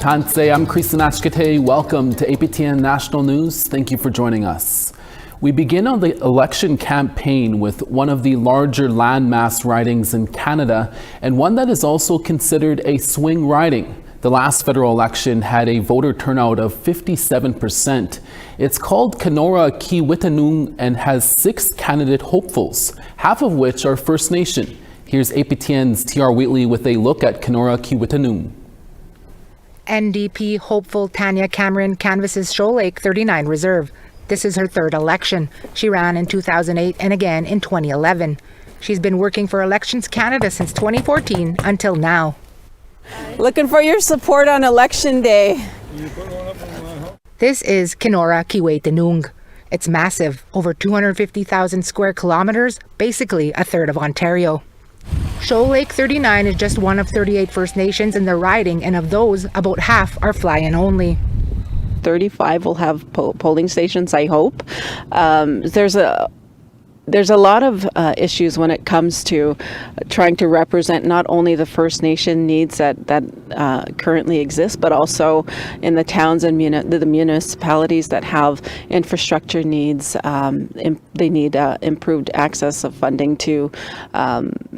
Tanse, I'm Keyatch. Welcome to APTN National News. Thank you for joining us. We begin on the election campaign with one of the larger landmass ridings in Canada and one that is also considered a swing riding. The last federal election had a voter turnout of 57%. It's called Kenora Kiiwetinoong and has 6 candidate hopefuls, half of which are First Nation. Here's APTN's TR Wheatley with a look at Kenora Kiiwetinoong. NDP hopeful Tanya Cameron canvasses Shoal Lake 39 Reserve. This is her 3rd election. She ran in 2008 and again in 2011. She's been working for Elections Canada since 2014 until now. Looking for your support on election day. This is Kenora Kiiwetinoong. It's massive, over 250,000 square kilometers, basically a third of Ontario. Shoal Lake 39 is just one of 38 First Nations in the riding, and of those, about half are fly-in only. 35 will have polling stations, I hope. There's a lot of issues when it comes to trying to represent not only the First Nation needs that currently exist, but also in the towns and the municipalities that have infrastructure needs. They need improved access of funding to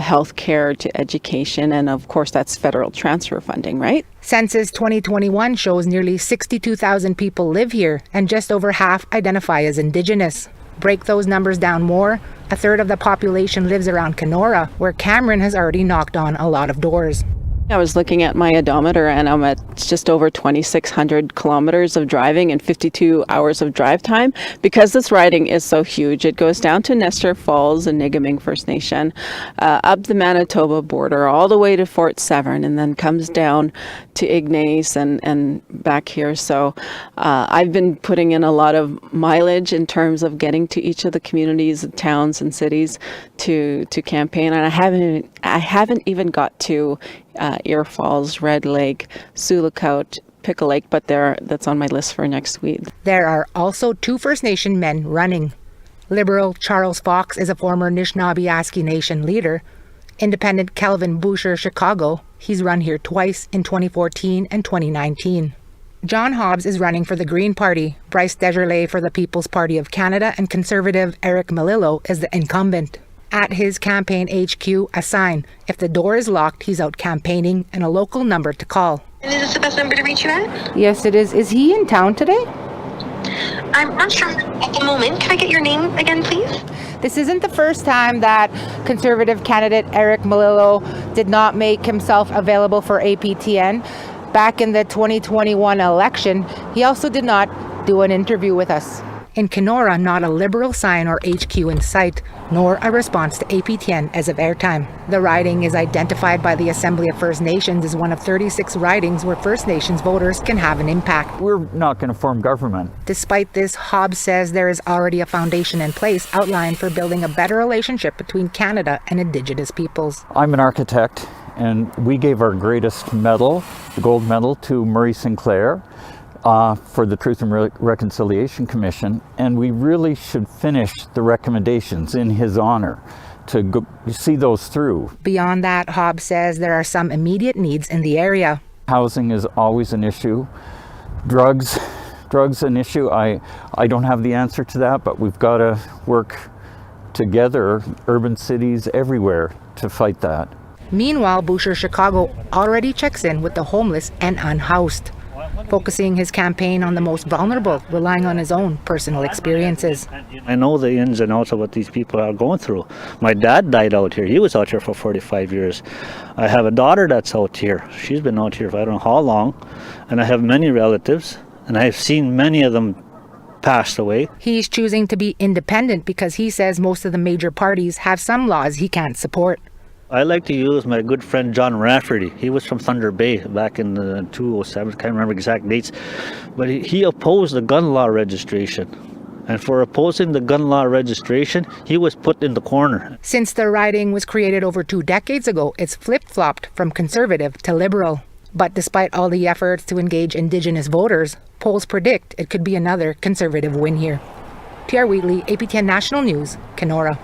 health care, to education, and of course that's federal transfer funding, right? Census 2021 shows nearly 62,000 people live here, and just over half identify as Indigenous. Break those numbers down more, a third of the population lives around Kenora, where Cameron has already knocked on a lot of doors. I was looking at my odometer and I'm at just over 2,600 kilometers of driving and 52 hours of drive time. Because this riding is so huge, it goes down to Nestor Falls and Nijmegen First Nation, up the Manitoba border, all the way to Fort Severn, and then comes down to Ignace and back here. So I've been putting in a lot of mileage in terms of getting to each of the communities, towns and cities to campaign, and I haven't even got to Ear Falls, Red Lake, Sulakaut, Pickle Lake, but that's on my list for next week. There are also 2 First Nation men running. Liberal Charles Fox is a former Anishinaabe Nation leader. Independent Kelvin Boucher Chicago, he's run here twice in 2014 and 2019. John Hobbs is running for the Green Party, Bryce Desjardins for the People's Party of Canada, and Conservative Eric Melillo is the incumbent. At his campaign HQ, a sign. If the door is locked, he's out campaigning, and a local number to call. And is this the best number to reach you at? Yes, it is. Is he in town today? I'm not sure at the moment. Can I get your name again, please? This isn't the first time that Conservative candidate Eric Melillo did not make himself available for APTN. Back in the 2021 election, he also did not do an interview with us. In Kenora, not a Liberal sign or HQ in sight, nor a response to APTN as of airtime. The riding is identified by the Assembly of First Nations as one of 36 ridings where First Nations voters can have an impact. We're not going to form government. Despite this, Hobbs says there is already a foundation in place outlined for building a better relationship between Canada and Indigenous peoples. I'm an architect, and we gave our greatest medal, the gold medal, to Murray Sinclair for the Truth and Reconciliation Commission, and we really should finish the recommendations in his honor to see those through. Beyond that, Hobbs says there are some immediate needs in the area. Housing is always an issue. Drugs an issue. I don't have the answer to that, but we've got to work together, urban cities everywhere, to fight that. Meanwhile, Boucher Chicago already checks in with the homeless and unhoused, focusing his campaign on the most vulnerable, relying on his own personal experiences. I know the ins and outs of what these people are going through. My dad died out here. He was out here for 45 years. I have a daughter that's out here. She's been out here for I don't know how long. And I have many relatives, and I have seen many of them passed away. He's choosing to be independent because he says most of the major parties have some laws he can't support. I like to use my good friend John Rafferty. He was from Thunder Bay back in 2007, can't remember exact dates, but he opposed the gun law registration. And for opposing the gun law registration, he was put in the corner. Since the riding was created over 2 decades ago, it's flip-flopped from Conservative to Liberal. But despite all the efforts to engage Indigenous voters, polls predict it could be another Conservative win here. TR Wheatley, APTN National News, Kenora.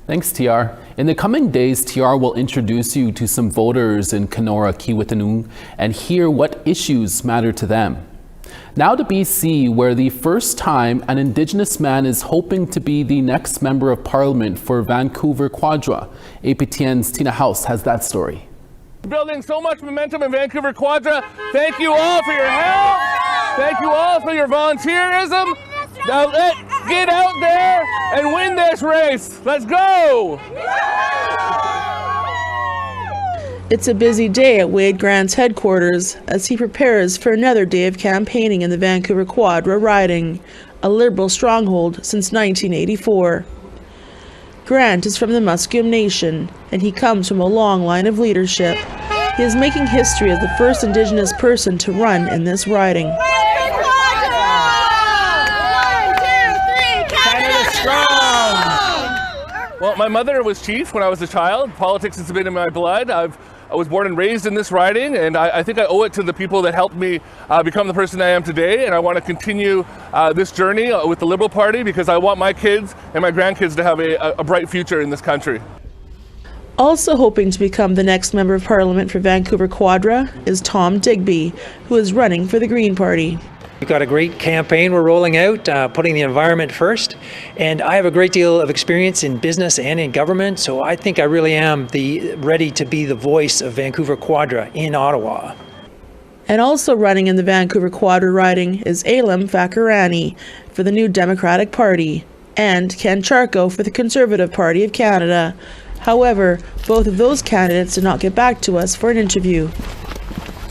Thanks, TR. In the coming days, TR will introduce you to some voters in Kenora, Kiiwetinoong, and hear what issues matter to them. Now to BC, where the first time an Indigenous man is hoping to be the next Member of Parliament for Vancouver Quadra. APTN's Tina House has that story. Building so much momentum in Vancouver Quadra. Thank you all for your help. Thank you all for your volunteerism. Now let's get out there and win this race. Let's go! It's a busy day at Wade Grant's headquarters as he prepares for another day of campaigning in the Vancouver Quadra riding, a Liberal stronghold since 1984. Grant is from the Musqueam Nation, and he comes from a long line of leadership. He is making history as the first Indigenous person to run in this riding. Well, my mother was chief when I was a child. Politics has been in my blood. I was born and raised in this riding, and I think I owe it to the people that helped me become the person I am today. And I want to continue this journey with the Liberal Party because I want my kids and my grandkids to have a bright future in this country. Also hoping to become the next Member of Parliament for Vancouver Quadra is Tom Digby, who is running for the Green Party. We've got a great campaign we're rolling out, putting the environment first, and I have a great deal of experience in business and in government, so I think I really am ready to be the voice of Vancouver Quadra in Ottawa. And also running in the Vancouver Quadra riding is Alam Fakarani for the New Democratic Party and Ken Charco for the Conservative Party of Canada. However, both of those candidates did not get back to us for an interview.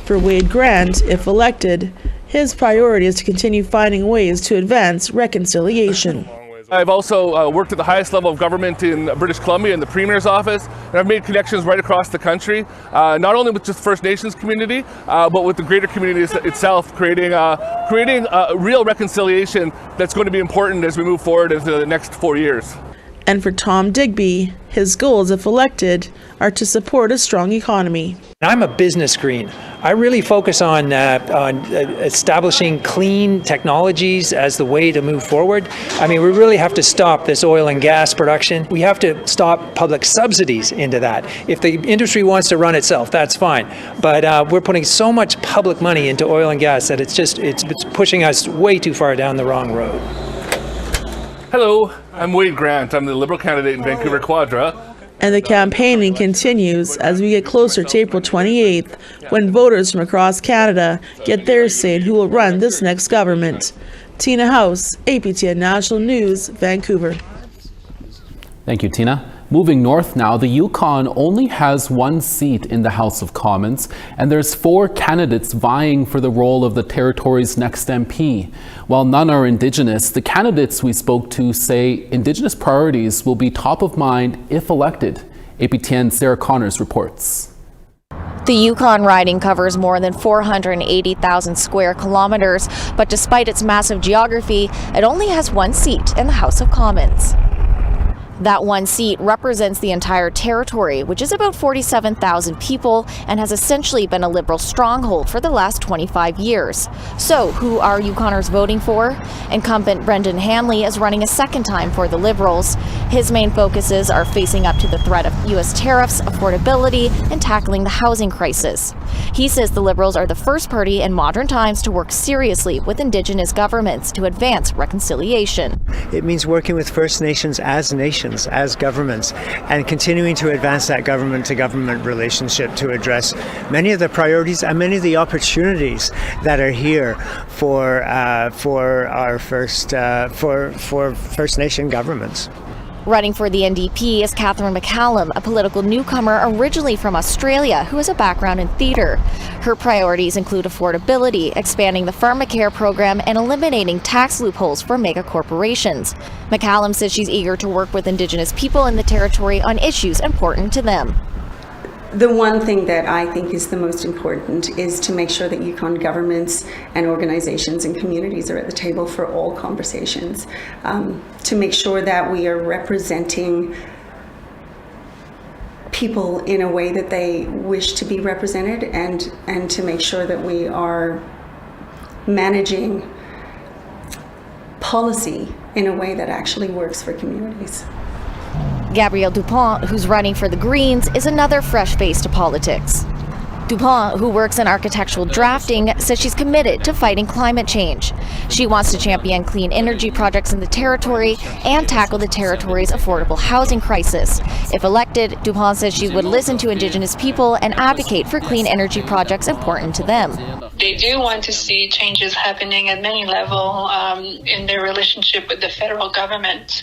For Wade Grant, if elected, his priority is to continue finding ways to advance reconciliation. I've also worked at the highest level of government in British Columbia in the Premier's office, and I've made connections right across the country, not only with just the First Nations community, but with the greater community itself, creating real reconciliation that's going to be important as we move forward into the next 4 years. And for Tom Digby, his goals, if elected, are to support a strong economy. I'm a business green. I really focus on establishing clean technologies as the way to move forward. I mean, we really have to stop this oil and gas production. We have to stop public subsidies into that. If the industry wants to run itself, that's fine. But we're putting so much public money into oil and gas that it's pushing us way too far down the wrong road. Hello, I'm Wade Grant. I'm the Liberal candidate in Vancouver Quadra. And the campaigning continues as we get closer to April 28th, when voters from across Canada get their say in who will run this next government. Tina House, APTN National News, Vancouver. Thank you, Tina. Moving north now, the Yukon only has one seat in the House of Commons, and there's 4 candidates vying for the role of the territory's next MP. While none are Indigenous, the candidates we spoke to say Indigenous priorities will be top of mind if elected. APTN's Sarah Connors reports. The Yukon riding covers more than 480,000 square kilometers, but despite its massive geography, it only has one seat in the House of Commons. That one seat represents the entire territory, which is about 47,000 people and has essentially been a Liberal stronghold for the last 25 years. So, who are Yukoners voting for? Incumbent Brendan Hanley is running a second time for the Liberals. His main focuses are facing up to the threat of U.S. tariffs, affordability, and tackling the housing crisis. He says the Liberals are the first party in modern times to work seriously with Indigenous governments to advance reconciliation. It means working with First Nations as nations, as governments, and continuing to advance that government-to-government relationship to address many of the priorities and many of the opportunities that are here for our First Nation governments. Running for the NDP is Catherine McCallum, a political newcomer originally from Australia who has a background in theatre. Her priorities include affordability, expanding the pharmacare program, and eliminating tax loopholes for mega corporations. McCallum says she's eager to work with Indigenous people in the territory on issues important to them. The one thing that I think is the most important is to make sure that Yukon governments and organizations and communities are at the table for all conversations, to make sure that we are representing people in a way that they wish to be represented, and to make sure that we are managing policy in a way that actually works for communities. Gabrielle Dupont, who's running for the Greens, is another fresh face to politics. Dupont, who works in architectural drafting, says she's committed to fighting climate change. She wants to champion clean energy projects in the territory and tackle the territory's affordable housing crisis. If elected, Dupont says she would listen to Indigenous people and advocate for clean energy projects important to them. They do want to see changes happening at many levels in their relationship with the federal government.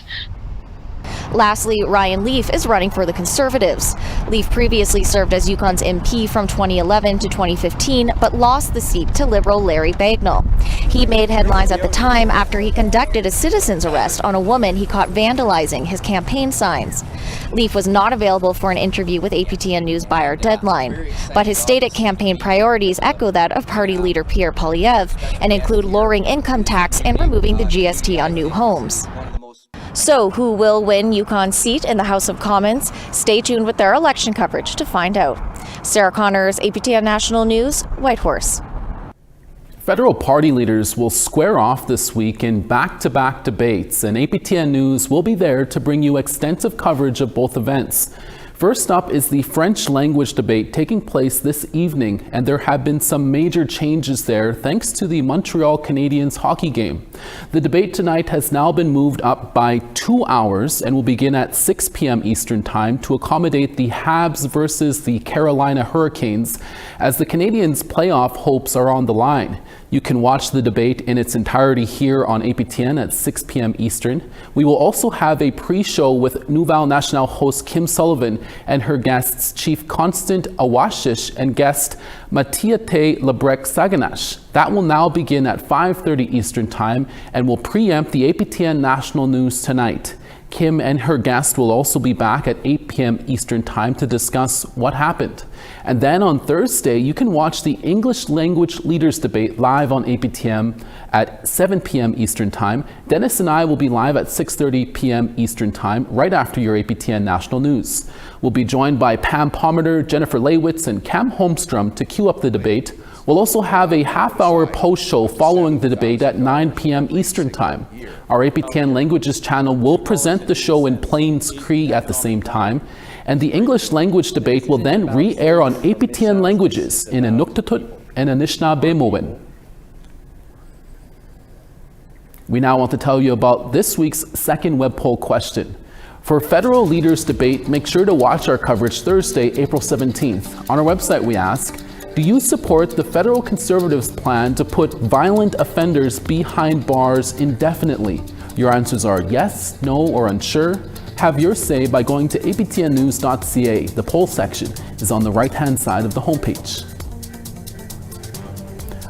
Lastly, Ryan Leaf is running for the Conservatives. Leaf previously served as Yukon's MP from 2011 to 2015, but lost the seat to Liberal Larry Bagnall. He made headlines at the time after he conducted a citizen's arrest on a woman he caught vandalizing his campaign signs. Leaf was not available for an interview with APTN News by our deadline, but his stated campaign priorities echo that of party leader Pierre Poilievre and include lowering income tax and removing the GST on new homes. So, who will win Yukon's seat in the House of Commons? Stay tuned with their election coverage to find out. Sarah Connors, APTN National News, Whitehorse. Federal party leaders will square off this week in back-to-back debates, and APTN News will be there to bring you extensive coverage of both events. First up is the French language debate taking place this evening, and there have been some major changes there thanks to the Montreal Canadiens hockey game. The debate tonight has now been moved up by 2 hours and will begin at 6 p.m. Eastern Time to accommodate the Habs versus the Carolina Hurricanes, as the Canadiens' playoff hopes are on the line. You can watch the debate in its entirety here on APTN at 6 p.m. Eastern. We will also have a pre-show with Nouvelle National host Kim Sullivan and her guests Chief Constant Awashish and guest Matiate Lebrec-Saganash. That will now begin at 5:30 Eastern Time and will preempt the APTN National News tonight. Kim and her guest will also be back at 8 p.m. Eastern Time to discuss what happened. And then on Thursday, you can watch the English language leaders debate live on APTN at 7 p.m. Eastern Time. Dennis and I will be live at 6:30 p.m. Eastern Time, right after your APTN National News. We'll be joined by Pam Palmerter, Jennifer Leywitz, and Cam Holmstrom to cue up the debate. We'll also have a half-hour post-show following the debate at 9 p.m. Eastern Time. Our APTN Languages channel will present the show in Plains Cree at the same time, and the English language debate will then re-air on APTN Languages in Inuktitut and Anishinaabemowin. We now want to tell you about this week's second web poll question. For Federal Leaders Debate, make sure to watch our coverage Thursday, April 17th. On our website, we ask, do you support the federal Conservatives' plan to put violent offenders behind bars indefinitely? Your answers are yes, no, or unsure. Have your say by going to aptnnews.ca. The poll section is on the right-hand side of the homepage.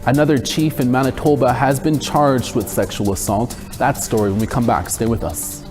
Another chief in Manitoba has been charged with sexual assault. That story when we come back. Stay with us.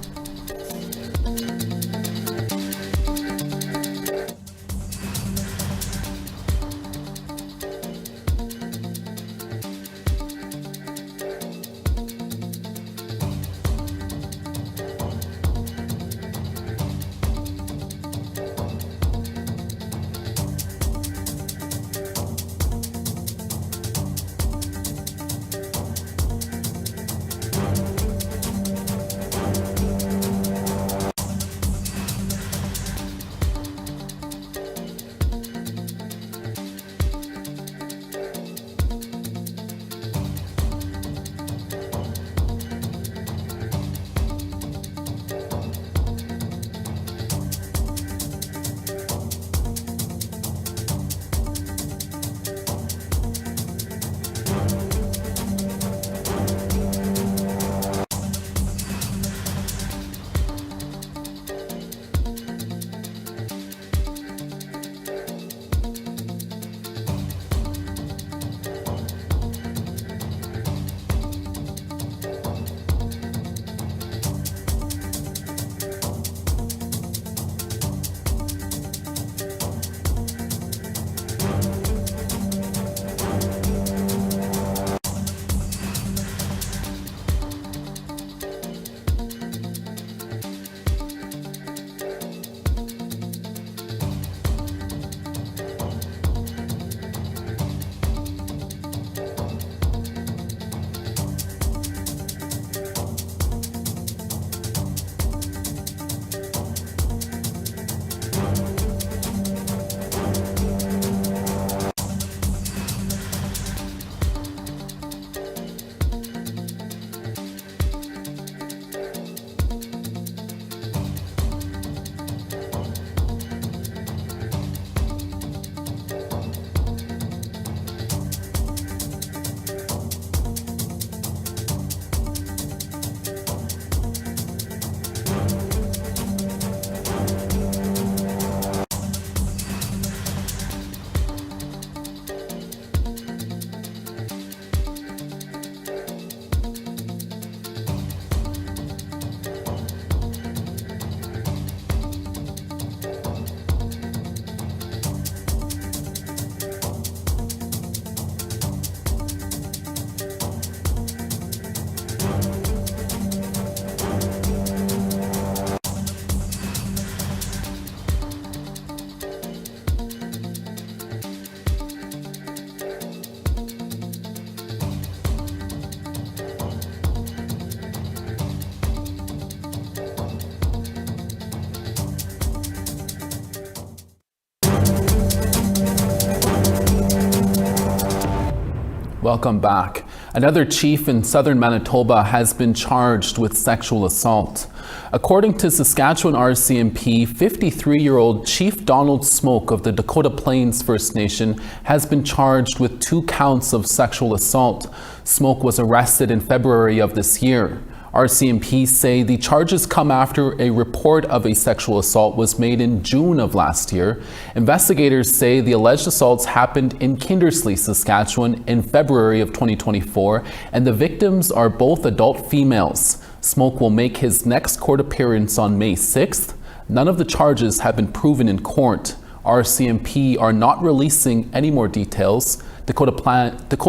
Welcome back. Another chief in southern Manitoba has been charged with sexual assault. According to Saskatchewan RCMP, 53-year-old Chief Donald Smoke of the Dakota Plains First Nation has been charged with 2 counts of sexual assault. Smoke was arrested in February of this year. RCMP say the charges come after a report of a sexual assault was made in June of last year. Investigators say the alleged assaults happened in Kindersley, Saskatchewan in February of 2024, and the victims are both adult females. Smoke will make his next court appearance on May 6th. None of the charges have been proven in court. RCMP are not releasing any more details. Dakota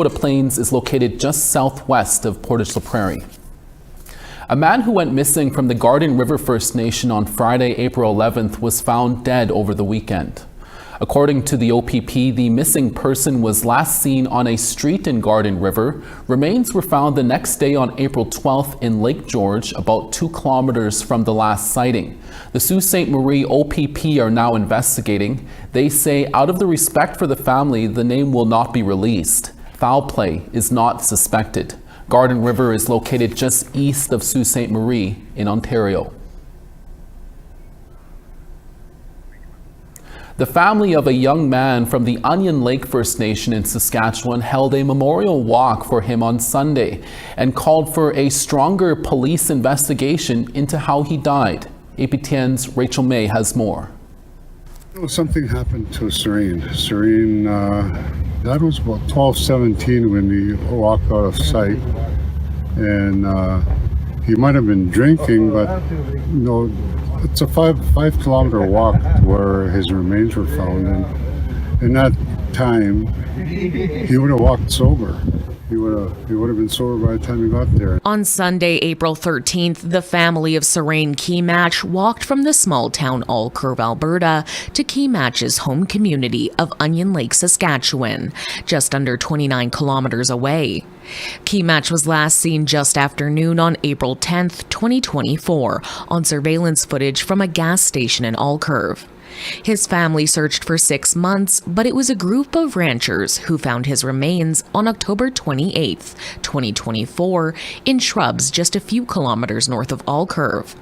Plains is located just southwest of Portage-la-Prairie. A man who went missing from the Garden River First Nation on Friday, April 11th, was found dead over the weekend. According to the OPP, the missing person was last seen on a street in Garden River. Remains were found the next day on April 12th in Lake George, about 2 kilometers from the last sighting. The Sault Ste. Marie OPP are now investigating. They say out of the respect for the family, the name will not be released. Foul play is not suspected. Garden River is located just east of Sault Ste. Marie in Ontario. The family of a young man from the Onion Lake First Nation in Saskatchewan held a memorial walk for him on Sunday and called for a stronger police investigation into how he died. APTN's Rachel May has more. Something happened to Serene. That was about 12:17 when he walked out of sight, and he might have been drinking, but it's a 5-kilometer walk where his remains were found, and in that time he would have walked sober. He would have been sober by the time he got there. On Sunday, April 13th, the family of Serene Keyatch walked from the small town Alcurve, Alberta, to Keyatch's home community of Onion Lake, Saskatchewan, just under 29 kilometers away. Keyatch was last seen just after noon on April 10th, 2024, on surveillance footage from a gas station in Alcurve. His family searched for 6 months, but it was a group of ranchers who found his remains on October 28th, 2024, in shrubs just a few kilometers north of Alcurve.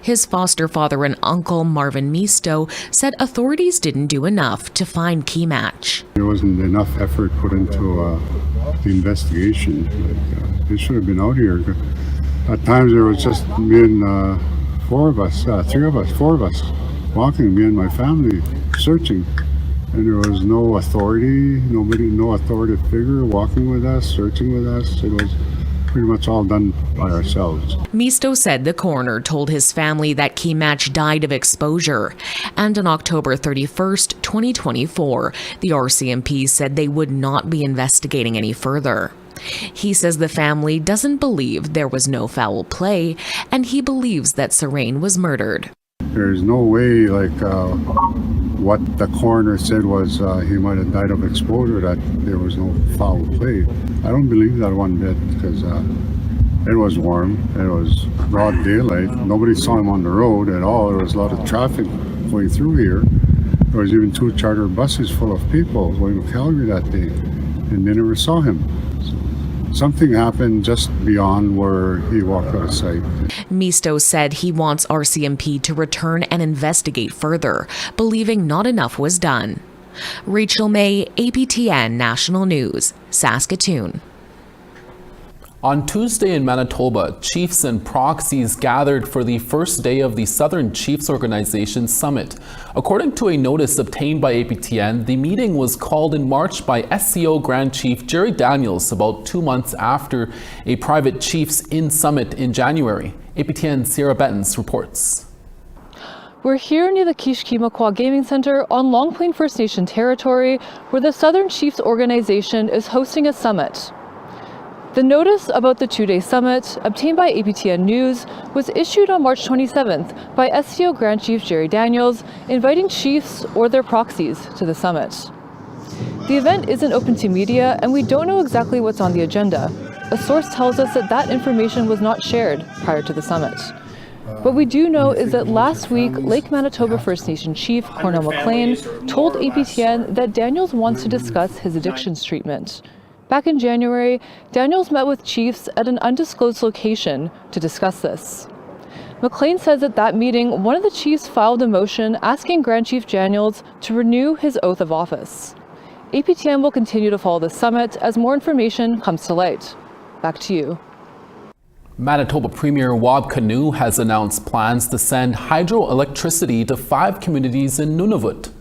His foster father and uncle, Marvin Misto, said authorities didn't do enough to find Keyatch. There wasn't enough effort put into the investigation. They should have been out here. At times there was just me and 4 of us, 3 of us, 4 of us. Walking, me and my family, searching, and there was no authority, no authoritative figure walking with us, searching with us. It was pretty much all done by ourselves. Misto said the coroner told his family that Keyatch died of exposure, and on October 31st, 2024, the RCMP said they would not be investigating any further. He says the family doesn't believe there was no foul play, and he believes that Serene was murdered. There's no way, what the coroner said was he might have died of exposure, that there was no foul play. I don't believe that one bit, because it was warm, it was broad daylight, nobody saw him on the road at all. There was a lot of traffic going through here. There was even 2 charter buses full of people going to Calgary that day, and they never saw him. Something happened just beyond where he walked out of sight. Misto said he wants RCMP to return and investigate further, believing not enough was done. Rachel May, APTN National News, Saskatoon. On Tuesday in Manitoba, chiefs and proxies gathered for the first day of the Southern Chiefs Organization Summit. According to a notice obtained by APTN, the meeting was called in March by SCO Grand Chief Jerry Daniels about 2 months after a private Chiefs in Summit in January. APTN Sierra Bettens reports. We're here near the Kiiwetinoong Gaming Center on Long Plain First Nation territory, where the Southern Chiefs Organization is hosting a summit. The notice about the 2-day summit, obtained by APTN News, was issued on March 27th by SCO Grand Chief Jerry Daniels, inviting chiefs or their proxies to the summit. The event isn't open to media, and we don't know exactly what's on the agenda. A source tells us that that information was not shared prior to the summit. What we do know is that last week, Lake Manitoba First Nation Chief Cornell McLean told APTN that Daniels wants to discuss his addictions treatment. Back in January, Daniels met with chiefs at an undisclosed location to discuss this. McLean says at that meeting, one of the chiefs filed a motion asking Grand Chief Daniels to renew his oath of office. APTN will continue to follow the summit as more information comes to light. Back to you. Manitoba Premier Wab Kinew has announced plans to send hydroelectricity to 5 communities in Nunavut.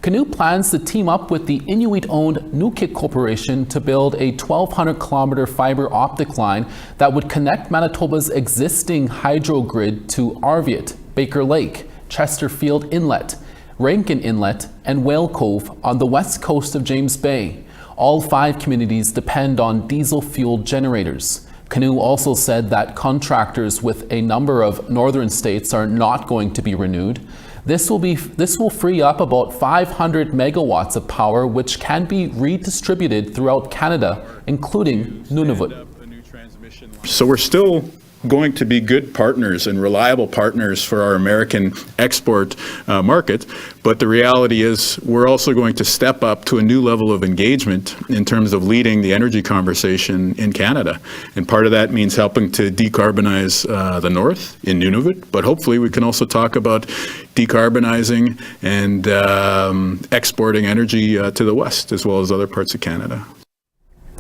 Kinew plans to team up with the Inuit-owned Nukik Corporation to build a 1,200-kilometer fiber optic line that would connect Manitoba's existing hydro grid to Arviat, Baker Lake, Chesterfield Inlet, Rankin Inlet, and Whale Cove on the west coast of James Bay. All 5 communities depend on diesel-fueled generators. Kinew also said that contractors with a number of northern states are not going to be renewed. This will free up about 500 megawatts of power, which can be redistributed throughout Canada, including Nunavut. So we're still going to be good partners and reliable partners for our American export market, but the reality is we're also going to step up to a new level of engagement in terms of leading the energy conversation in Canada. And part of that means helping to decarbonize the north in Nunavut, but hopefully we can also talk about decarbonizing and exporting energy to the west as well as other parts of Canada.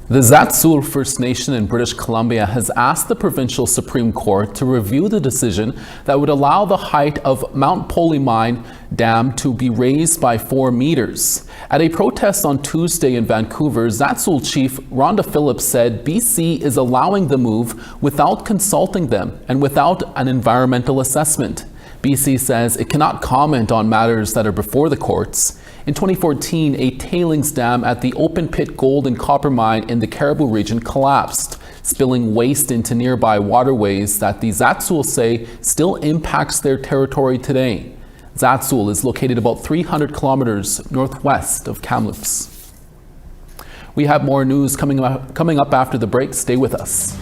The Zatsul First Nation in British Columbia has asked the provincial Supreme Court to review the decision that would allow the height of Mount Polimine Dam to be raised by 4 meters. At a protest on Tuesday in Vancouver, Zatsul Chief Rhonda Phillips said BC is allowing the move without consulting them and without an environmental assessment. BC says it cannot comment on matters that are before the courts. In 2014, a tailings dam at the open pit gold and copper mine in the Caribou region collapsed, spilling waste into nearby waterways that the Zatsul say still impacts their territory today. Zatsul is located about 300 kilometers northwest of Kamloops. We have more news coming up after the break. Stay with us.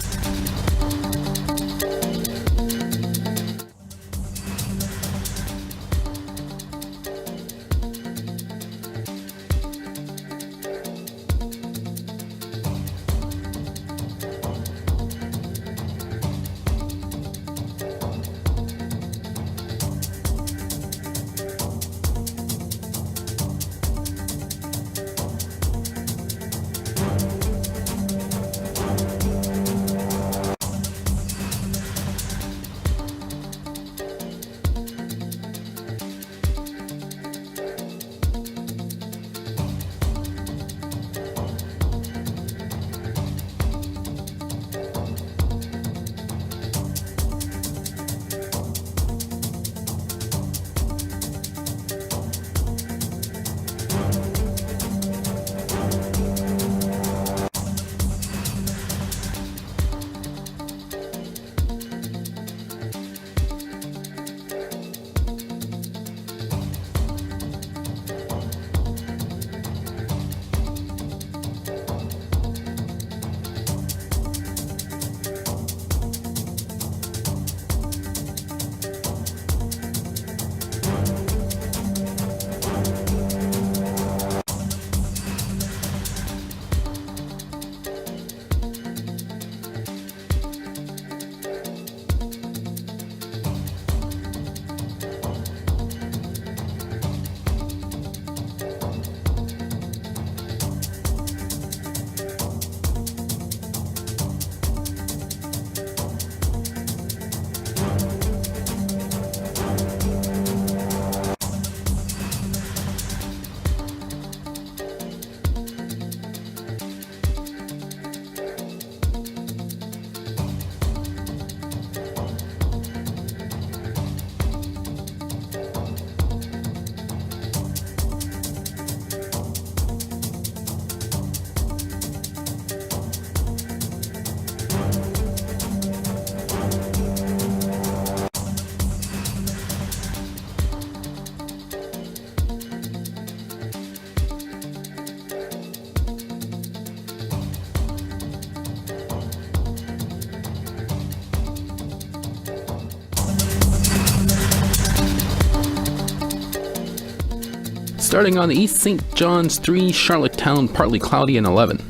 Starting on the east, St. John's 3, Charlottetown partly cloudy and 11.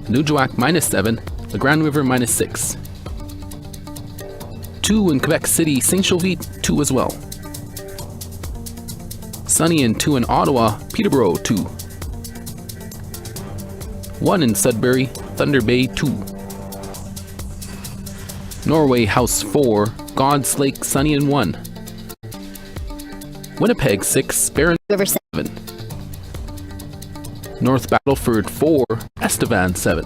Nuujjuaq -7, the Grand River -6. 2 in Quebec City, St. Jovite 2 as well. Sunny and 2 in Ottawa, Peterborough 2. 1 in Sudbury, Thunder Bay 2. Norway House 4, God's Lake Sunny and 1. Winnipeg 6, Barron River 7. North Battleford 4, Estevan 7.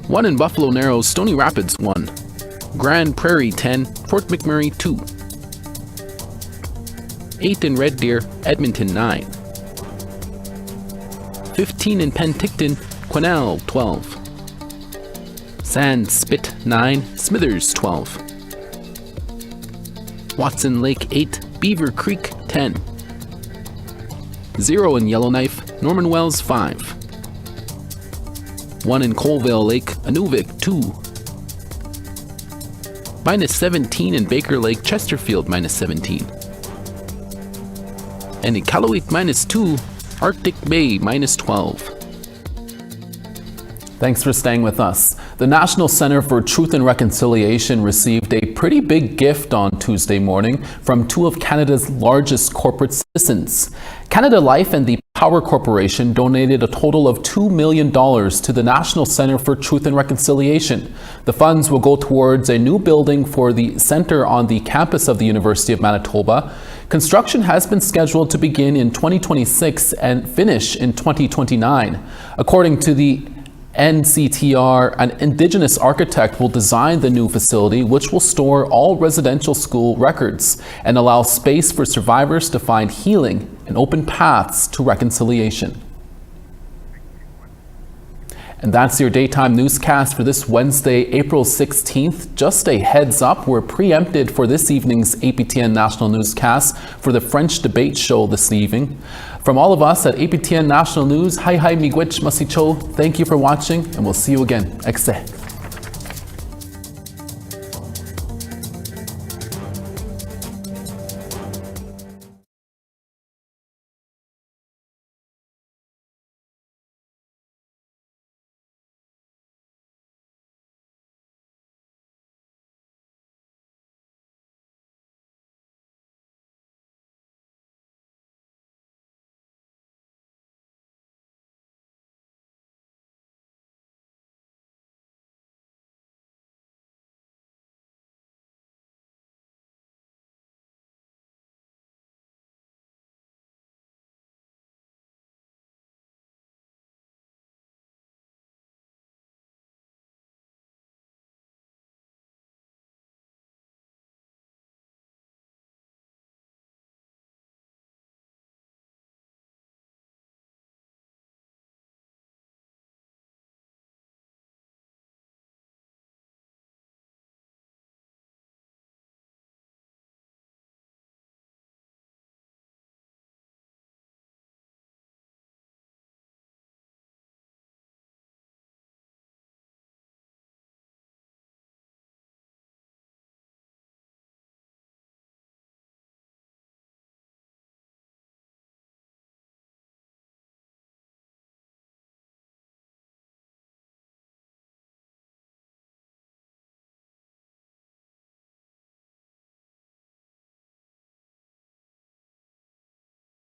1 in Buffalo Narrows, Stony Rapids 1. Grand Prairie 10, Fort McMurray 2. 8 in Red Deer, Edmonton 9. 15 in Penticton, Quesnel 12. Sand Spit 9, Smithers 12. Watson Lake 8, Beaver Creek 10. 0 in Yellowknife, Norman Wells 5. 1 in Colville Lake, Inuvik 2. -17 in Baker Lake, Chesterfield -17. And Iqaluit -2, Arctic Bay -12. Thanks for staying with us. The National Centre for Truth and Reconciliation received a pretty big gift on Tuesday morning from 2 of Canada's largest corporate citizens. Canada Life and the Power Corporation donated a total of $2 million to the National Centre for Truth and Reconciliation. The funds will go towards a new building for the centre on the campus of the University of Manitoba. Construction has been scheduled to begin in 2026 and finish in 2029. According to the NCTR, an Indigenous architect will design the new facility, which will store all residential school records and allow space for survivors to find healing and open paths to reconciliation. And that's your daytime newscast for this Wednesday, April 16th. Just a heads up, we're preempted for this evening's APTN National newscast for the French debate show this evening. From all of us at APTN National News, hi miigwech masicho, thank you for watching, and we'll see you again. Ekse.